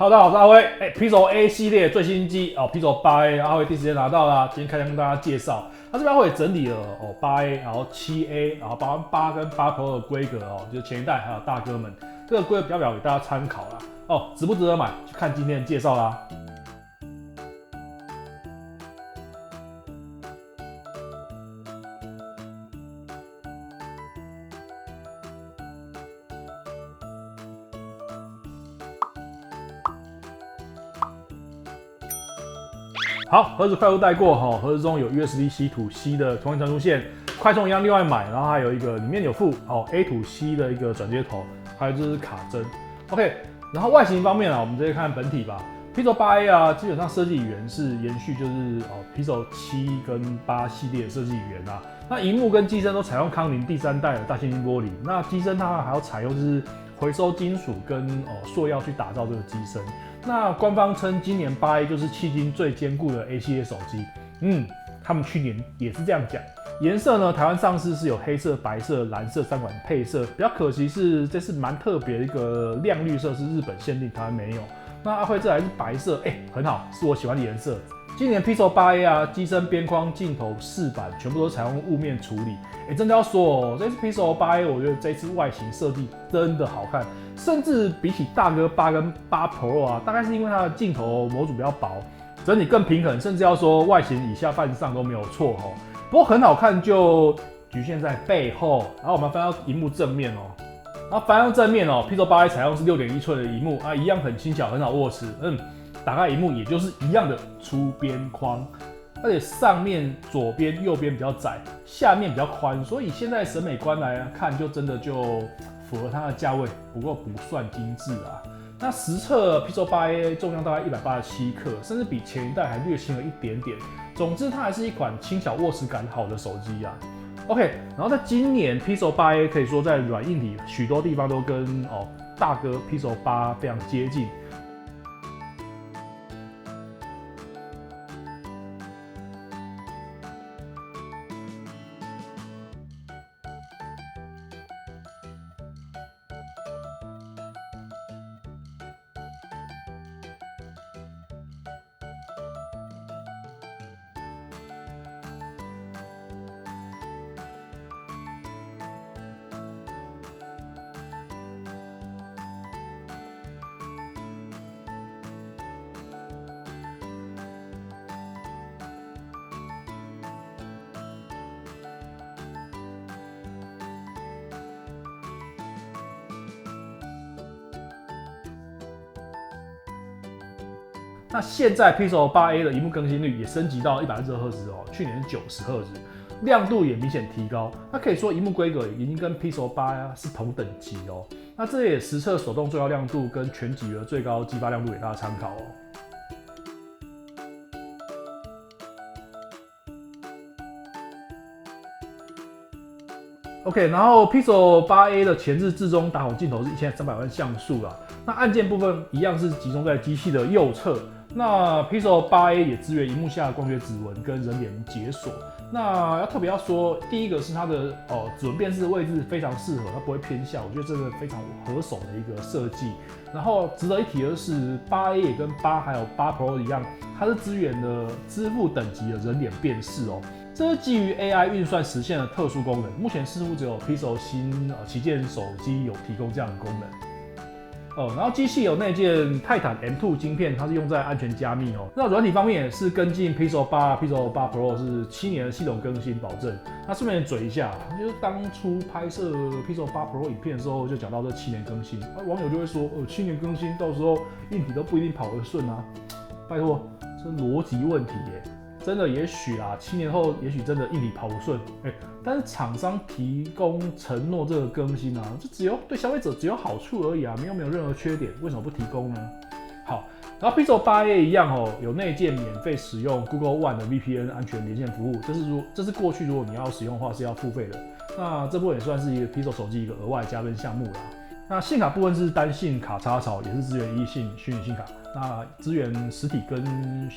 Hello，大家好，我是阿辉。Pixel A 系列最新机Pixel 8A， 阿辉第一时间拿到啦。今天开箱跟大家介绍，它这边会整理了8A， 然后7A， 然后包含8跟8 Pro 的规格就是前一代还有大哥们这个规格表给大家参考啦。值不值得买？去看今天的介绍啦。好，盒子快速带过盒子中有 USB-C to C 的同源传输线，快充一样另外买，然后还有一个里面有附A to C 的一个转接头，还有就是卡针。OK， 然后外形方面我们直接看本体吧。Pixel 8A 基本上设计语言是延续就是Pixel 7跟8系列的设计语言啊。那萤幕跟机身都采用康宁第3代的大猩猩玻璃，那机身它还要采用就是回收金属跟塑料去打造这个机身。那官方称今年8A 就是迄今最坚固的 A 系列手机。他们去年也是这样讲。颜色呢，台湾上市是有黑色、白色、蓝色3款配色，比较可惜是这次蛮特别的一个亮绿色是日本限定，台湾没有。那阿辉这还是白色，很好，是我喜欢的颜色。今年 Pixel 8A 机身、边框、镜头、饰板全部都采用雾面处理。真的要说这次 Pixel 8A 我觉得这次外形设计真的好看，甚至比起大哥8跟8 Pro 大概是因为它的镜头模组比较薄，整体更平衡，甚至要说外形以下犯上都没有错不过很好看就局限在背后。然后我们翻到萤幕正面然后翻到正面Pixel 8A 采用是 6.1 寸的萤幕一样很轻巧，很好握持。打开萤幕也就是一样的粗边框，而且上面左边、右边比较窄，下面比较宽，所以现在审美观来看，就真的就符合它的价位，不过不算精致啊。那实测 Pixel 8A 重量大概187克，甚至比前一代还略轻了一点点。总之，它还是一款轻巧、握持感好的手机啊。OK， 然后在今年 Pixel 8A 可以说在软硬体许多地方都跟大哥 Pixel 8非常接近。那现在 Pixel 8A 的萤幕更新率也升级到120赫兹去年是90赫兹，亮度也明显提高。那可以说萤幕规格已经跟 Pixel 8是同等级那这也实测手动最高亮度跟全几的最高激发亮度给大家参考OK， 然后 Pixel 8A 的前置至中打孔镜头是1300万像素啦。那按键部分一样是集中在机器的右侧。那 Pixel 8A 也支援萤幕下的光学指纹跟人脸解锁。那特别要说，第一个是它的指纹辨识位置非常适合，它不会偏下，我觉得这个非常合手的一个设计。然后值得一提的是，8A 也跟8还有8 Pro 一样，它是支援的支付等级的人脸辨识这是基于 AI 运算实现的特殊功能，目前似乎只有 Pixel 新旗舰手机有提供这样的功能。然后机器有内建泰坦 M2 晶片，它是用在安全加密那软体方面也是跟进 Pixel 8 Pro 是7年的系统更新保证。那顺便嘴一下，就是当初拍摄 Pixel 8 Pro 影片的时候就讲到这7年更新，网友就会说7年更新，到时候硬体都不一定跑得顺啊。拜托，这逻辑问题耶。真的也许7年后也许真的硬体跑不顺，但是厂商提供承诺这个更新这只有对消费者只有好处而已没有任何缺点，为什么不提供呢？好，然后 Pixel 8A 一样有内建免费使用 Google One 的 VPN 安全连线服务，这是过去如果你要使用的话是要付费的，那这部分也算是一个 Pixel 手机一个额外加分项目啦。那信卡部分是单信卡插槽，也是支援一信虚拟信卡，那支援实体跟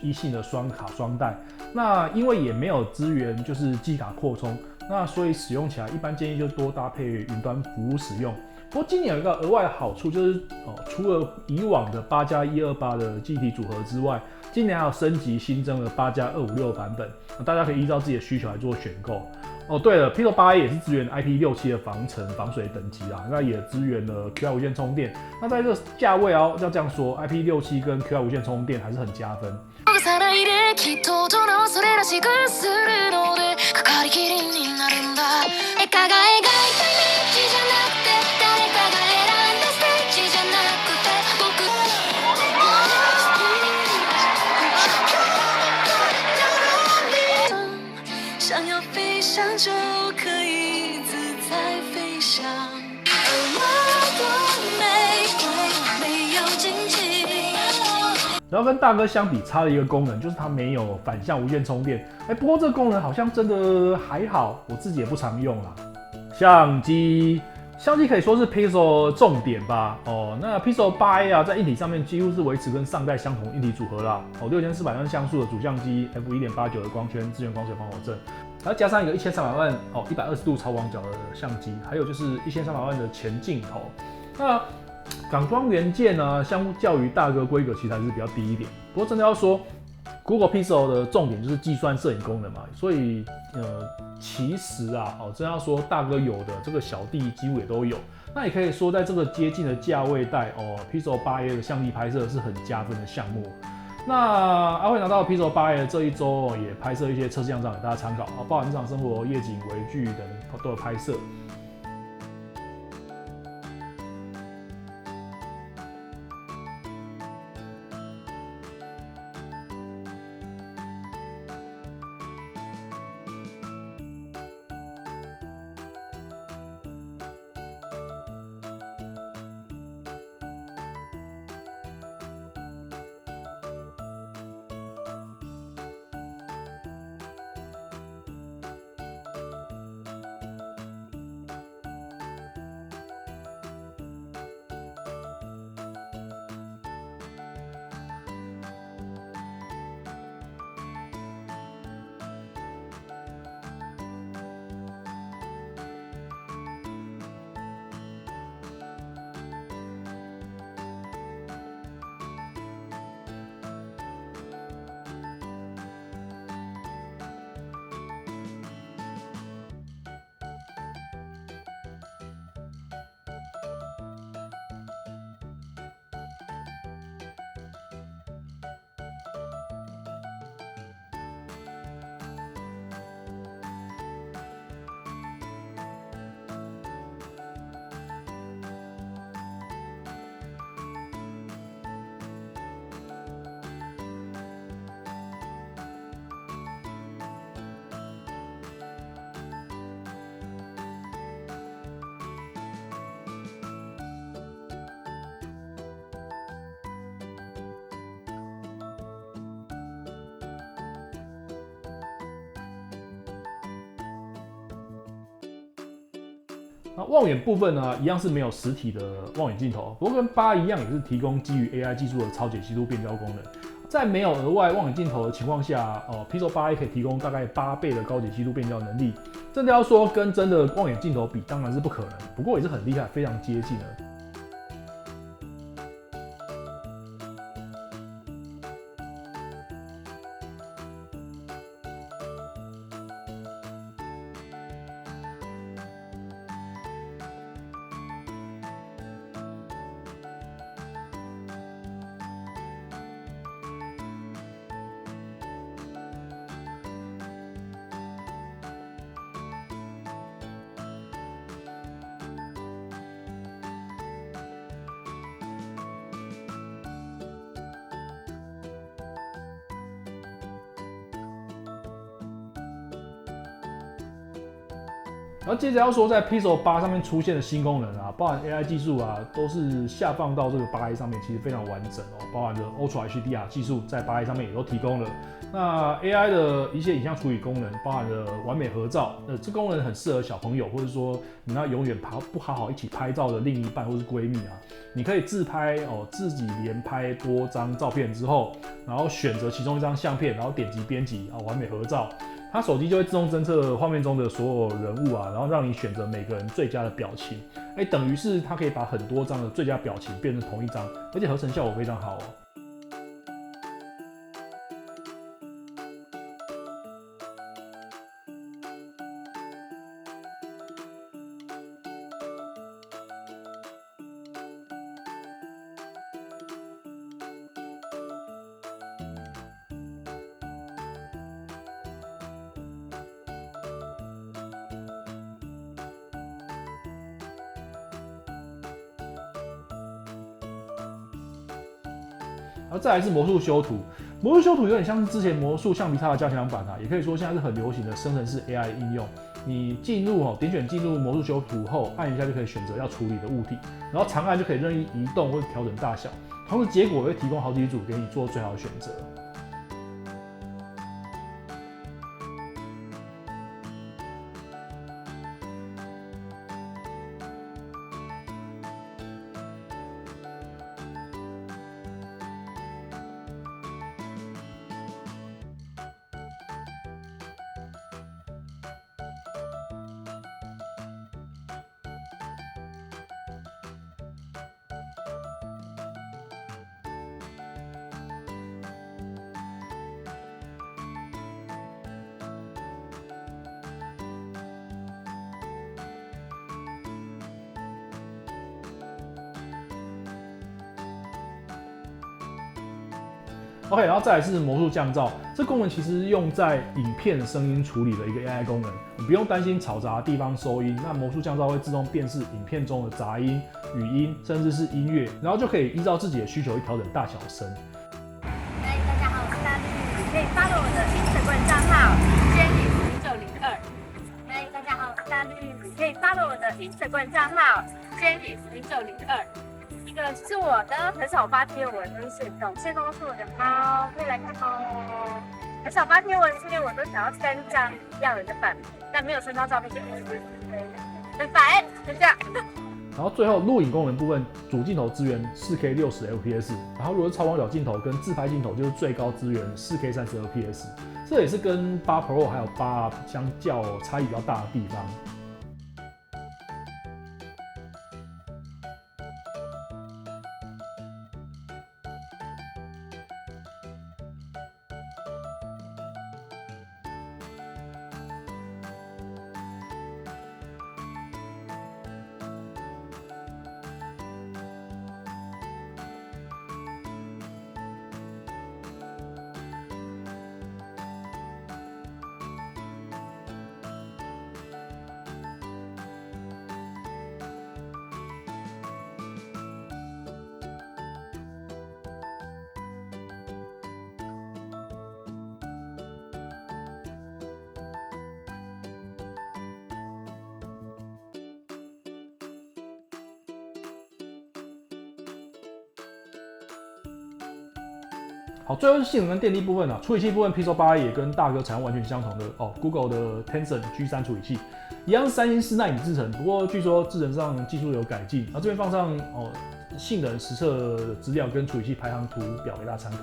一信的双卡双待。那因为也没有支援就是记忆卡扩充，那所以使用起来一般建议就多搭配云端服务使用。不过今年有一个额外的好处，就是除了以往的8+128的记忆体组合之外，今年还有升级新增了8+256版本，大家可以依照自己的需求来做选购。对了 ，Pixel 8a 也是支援 IP67 的防尘防水等级啦，那也支援了 QI 无线充電。那在这个价位要这样说 ，IP67 跟 QI 無線充電还是很加分。想要飞翔就可以自在飞翔，而我的玫瑰没有荆棘。然后跟大哥相比，差了一个功能，就是它没有反向无线充电。不过这个功能好像真的还好，我自己也不常用啦。相机可以说是 Pixel 重点吧。那 Pixel 8a 啊，在硬体上面几乎是维持跟上代相同硬体组合啦。6400万像素的主相机 f1.89 的光圈，支援光学防火阵。然后加上一个1300万120度超广角的相机，还有就是1300万的前镜头。那感光元件呢，相较于大哥规格其实还是比较低一点。不过真的要说 ，Google Pixel 的重点就是计算摄影功能嘛，所以其实啊，真的要说大哥有的这个小弟几乎也都有。那也可以说，在这个接近的价位带，Pixel 8a 的相机拍摄是很加分的项目。那阿慧拿到 Pixel 8a 这一周也拍摄一些测试样照给大家参考，包含日常生活、夜景、微距等都有拍摄。那望远部分呢，一样是没有实体的望远镜头，不过跟8一样，也是提供基于 AI 技术的超解析度变焦功能。在没有额外望远镜头的情况下，Pixel 8a 可以提供大概8倍的高解析度变焦能力。真的要说跟真的望远镜头比，当然是不可能，不过也是很厉害，非常接近的。然后接着要说，在 Pixel 8上面出现的新功能啊，包含 AI 技术啊，都是下放到这个8A 上面，其实非常完整哦。包含着 Ultra HDR 技术在8A 上面也都提供了。那 AI 的一些影像处理功能，包含着完美合照，这功能很适合小朋友，或者说你那永远不好好一起拍照的另一半或是闺蜜啊，你可以自拍自己连拍多张照片之后，然后选择其中一张相片，然后点击编辑完美合照。它手机就会自动侦测画面中的所有人物啊，然后让你选择每个人最佳的表情。等于是它可以把很多张的最佳表情变成同一张，而且合成效果非常好哦。然后再来是魔术修图，魔术修图有点像是之前魔术橡皮擦的加强版啊，也可以说现在是很流行的生成式 AI 应用。你点选进入魔术修图后，按一下就可以选择要处理的物体，然后长按就可以任意移动或调整大小，同时结果也会提供好几组给你做最好的选择。OK， 然后再来是魔术降噪，这功能其实用在影片声音处理的一个 AI 功能，你不用担心吵杂的地方收音，那魔术降噪会自动辨识影片中的杂音、语音，甚至是音乐，然后就可以依照自己的需求去调整大小声。嗨，大家好，我是大绿，你可以 follow 我的 Instagram 账号 Jenny1902。嗨，大家好，我是大绿，你可以 follow 我的 Instagram 账号 Jenny1902。这个是我的，很少发贴文，都是懂线都是我的猫，可以来看猫哦。很少发贴文，是因为我都想要3张要人的版本，但没有3张照片就很烦，就这样。然后最后录影功能部分，主镜头支援 4K 60fps， 然后如果是超广角镜头跟自拍镜头，就是最高支援 4K 30fps， 这也是跟8 Pro 还有8相较差异比较大的地方。好，最后是性能跟电力部分啊。处理器部分 Pixel 8也跟大哥采用完全相同的Google 的 Tensor G3 处理器，一样是3星4奈米制程，不过据说制程上技术有改进。然后这边放上性能实测的资料跟处理器排行图表给大家参考。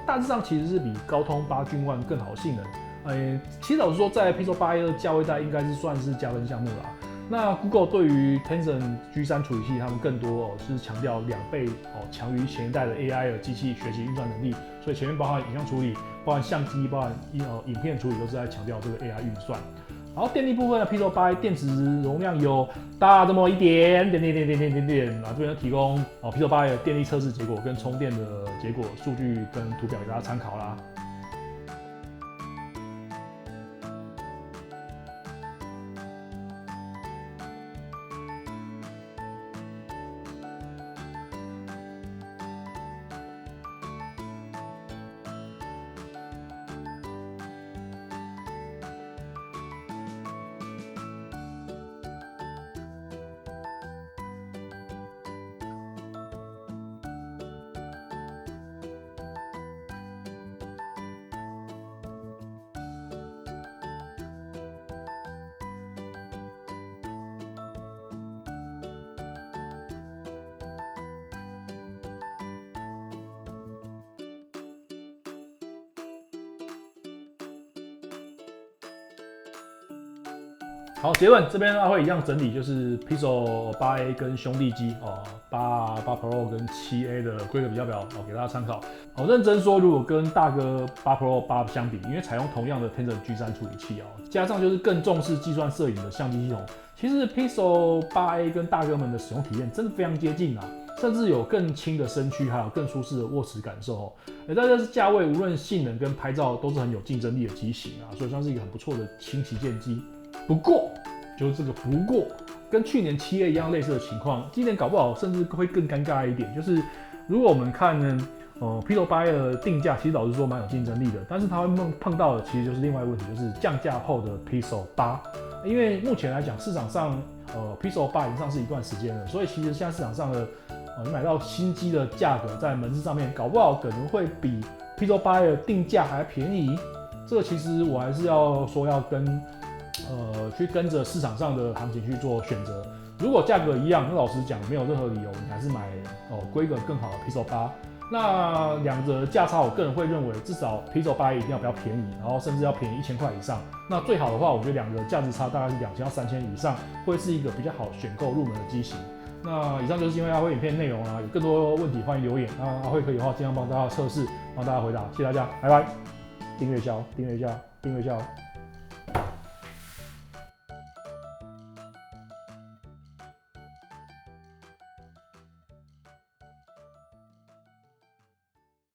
大致上其实是比高通8Gen 1更好的性能。其实老实说，在 Pixel 8a 的价位带应该是算是加分项目啦。那 Google 对于 Tensor G3 处理器，他们更多是强调2倍强于前一代的 AI 的机器学习运算能力，所以前面包含影像处理、包含相机、包含影片处理，都是在强调这个 AI 运算。然后电力部分呢 ，Pixel 8a 电池容量有大这么一点，啊，这边提供Pixel 8a 的电力测试结果跟充电的结果数据跟图表给大家参考啦。好，结论这边阿辉一样整理，就是 Pixel 8A 跟兄弟机8 Pro 跟7A 的规格比较表给大家参考。认真说，如果跟大哥8 Pro 8相比，因为采用同样的 Tensor G3 处理器加上就是更重视计算摄影的相机系统，其实 Pixel 8A 跟大哥们的使用体验真的非常接近啊，甚至有更轻的身躯，还有更舒适的握持感受在这价位，无论性能跟拍照都是很有竞争力的机型所以算是一个很不错的轻旗舰机。不过，就是这个不过，跟去年7A一样类似的情况，今年搞不好甚至会更尴尬一点。就是如果我们看呢，Pixel 8A 的定价，其实老实说蛮有竞争力的，但是它会碰到的其实就是另外一个问题，就是降价后的 Pixel 8。因为目前来讲，市场上Pixel 8已经上市一段时间了，所以其实现在市场上的你买到新机的价格，在门市上面搞不好可能会比 Pixel 8A 的定价还便宜。这个其实我还是要说要去跟着市场上的行情去做选择。如果价格一样，那老实讲没有任何理由，你还是买规格更好的 Pixel 8。那两者的价差，我个人会认为至少 Pixel 8一定要比较便宜，然后甚至要便宜1000块以上。那最好的话，我觉得两个价值差大概是2000到3000以上，会是一个比较好选购入门的机型。那以上就是因为阿辉影片内容有更多问题欢迎留言，那阿辉可以的话尽量帮大家测试，帮大家回答，谢谢大家，拜拜。订阅一下，订阅一下，订阅一下。